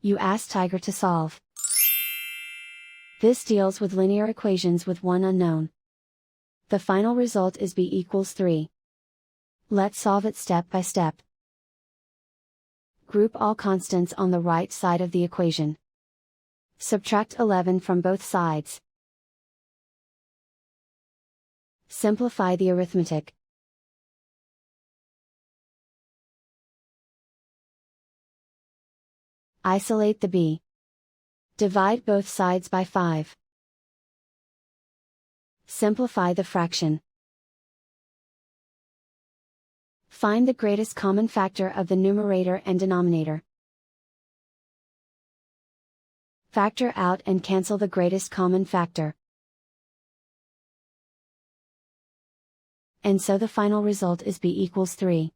You ask Tiger to solve. This deals with linear equations with one unknown. The final result is b equals 3. Let's solve it step by step. Group all constants on the right side of the equation. Subtract 11 from both sides. Simplify the arithmetic. Isolate the b. Divide both sides by 5. Simplify the fraction. Find the greatest common factor of the numerator and denominator. Factor out and cancel the greatest common factor. And so the final result is b equals 3.